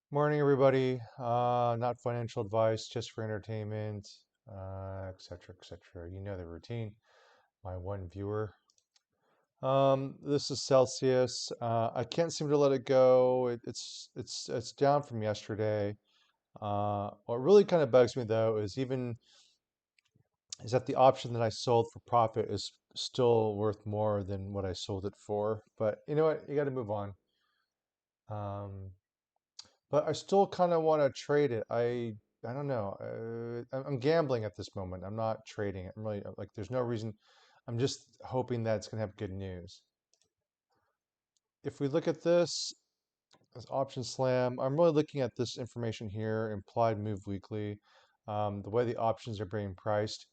Morning, everybody. Not financial advice, just for entertainment, etc., etc. You know the routine. My one viewer. This is Celsius. I can't seem to let it go. It's down from yesterday. What really kind of bugs me though is that the option that I sold for profit is still worth more than what I sold it for. But you know what? You got to move on. Um, But I still kind of want to trade it. I don't know. I'm gambling at this moment. I'm not trading it. I'm really like there's no reason. I'm just hoping that it's going to have good news. If we look at this option slam, I'm really looking at this information here, implied move weekly, the way the options are being priced.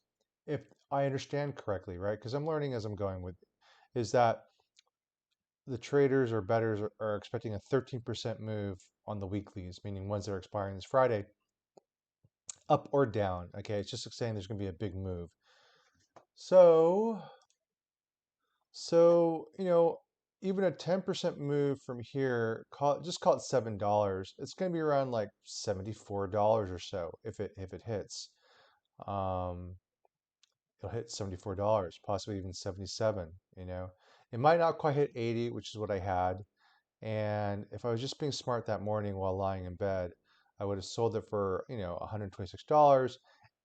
If I understand correctly, right? Because I'm learning as I'm going with, is that the traders or bettors are expecting a 13% move on the weeklies, meaning ones that are expiring this Friday up or down. Okay, it's just saying there's going to be a big move. So, so even a 10% move from here, call it $7. It's going to be around like $74 or so if it hits. Um, it'll hit $74, possibly even 77. It might not quite hit 80, which is what I had. And if I was just being smart that morning while lying in bed, I would have sold it for, $126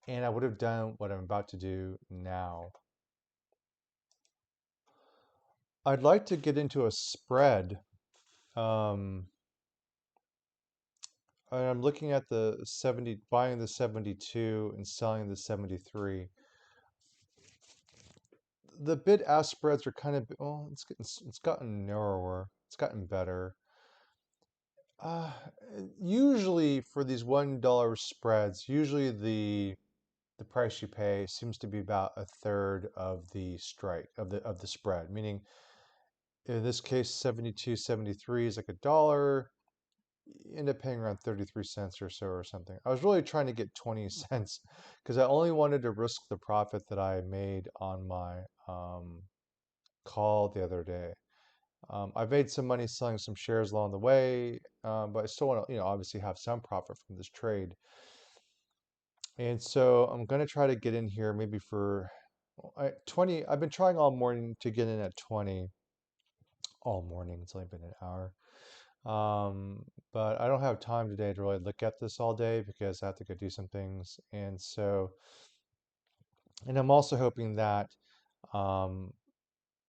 and I would have done what I'm about to do now. I'd like to get into a spread. Um, and I'm looking at the 70, buying the 72 and selling the 73. The bid-ask spreads are kind of, well, it's gotten narrower. It's gotten better. Uh, Usually for these $1 spreads, usually the price you pay seems to be about a third of the strike of the spread, meaning in this case 72 73 is like a dollar. You end up paying around 33 cents or so or something. I was really trying to get 20 cents because I only wanted to risk the profit that I made on my call the other day. I've made some money selling some shares along the way, but I still want to, obviously have some profit from this trade. And so I'm going to try to get in here maybe for 20. I've been trying all morning to get in at 20 all morning. It's only been an hour. But I don't have time today to really look at this all day because I have to go do some things. And I'm also hoping that um,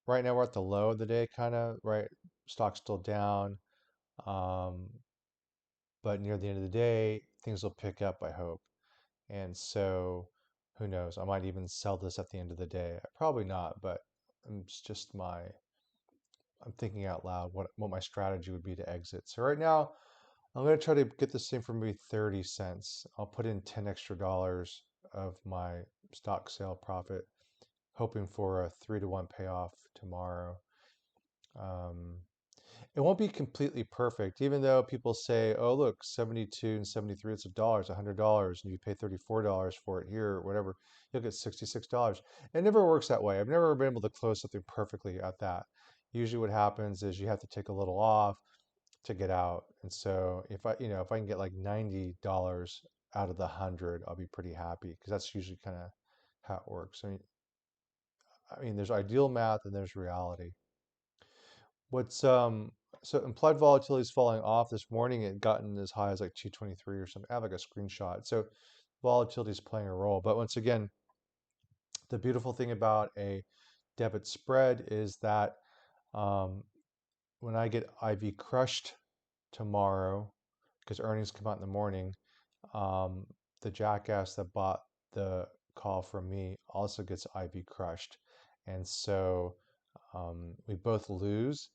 right now we're at the low of the day, kind of, right? Stock's still down. Um, but near the end of the day, things will pick up, I hope. And so who knows? I might even sell this at the end of the day. Probably not, but it's just I'm thinking out loud what my strategy would be to exit. So right now, I'm going to try to get this thing for maybe 30 cents. I'll put in 10 extra dollars of my stock sale profit, hoping for a 3-to-1 payoff tomorrow. Um, it won't be completely perfect, even though people say, oh, look, 72 and 73, it's $100, and you pay $34 for it here, or whatever, you'll get $66. It never works that way. I've never been able to close something perfectly at that. Usually what happens is you have to take a little off to get out. And so if I can get like $90 out of the 100, I'll be pretty happy because that's usually kind of how it works. I mean, there's ideal math and there's reality. What's So implied volatility is falling off this morning. It gotten as high as like 223 or something. I have like a screenshot. So volatility is playing a role. But once again, the beautiful thing about a debit spread is that um, when I get IV crushed tomorrow, because earnings come out in the morning, um, the jackass that bought the call from me also gets IV crushed. And so we both lose.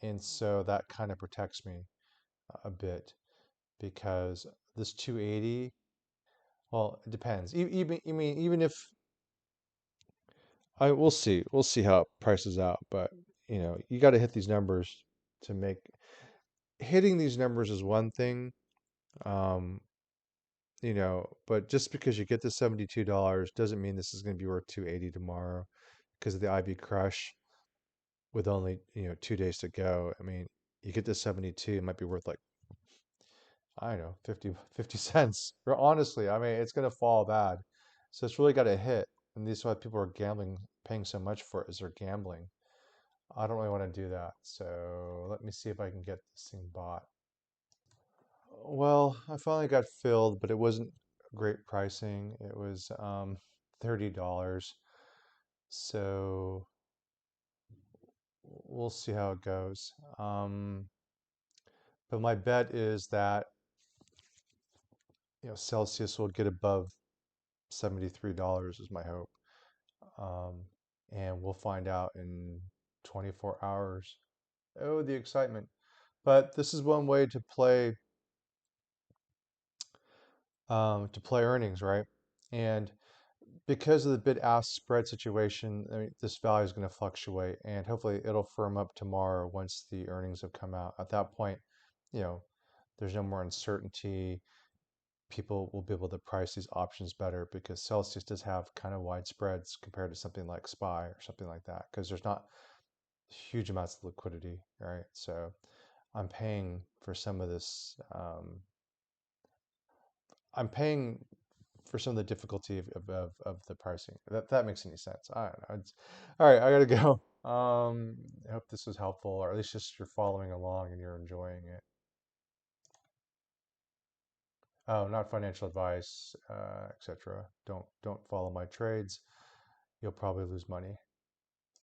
And so that kind of protects me a bit because this 280, well, it depends. Even if we'll see how it prices out, but you got to hit these numbers to make hitting these numbers is one thing. Um, but just because you get the $72 doesn't mean this is going to be worth 280 tomorrow because of the IV crush with only, 2 days to go. I mean, you get to 72, it might be worth like I don't know, 50 cents. Or honestly, I mean, it's going to fall bad. So it's really got to hit. And this is why people are gambling, paying so much for it, is they're gambling. I don't really want to do that. So let me see if I can get this thing bought. Well, I finally got filled, but it wasn't great pricing. It was $30. So we'll see how it goes. But my bet is that Celsius will get above $73 is my hope. Um, and we'll find out in 24 hours. Oh, the excitement. But this is one way to play earnings, right? And because of the bid-ask spread situation, I mean, this value is going to fluctuate, and hopefully it'll firm up tomorrow once the earnings have come out. At that point, you know, there's no more uncertainty. People will be able to price these options better because Celsius does have kind of wide spreads compared to something like SPY or something like that because there's not huge amounts of liquidity, right? So I'm paying for some of this. I'm paying for some of the difficulty of the pricing. That makes any sense. I don't know. All right, I gotta go. I hope this was helpful, or at least just you're following along and you're enjoying it. Oh, not financial advice, etc. Don't follow my trades. You'll probably lose money.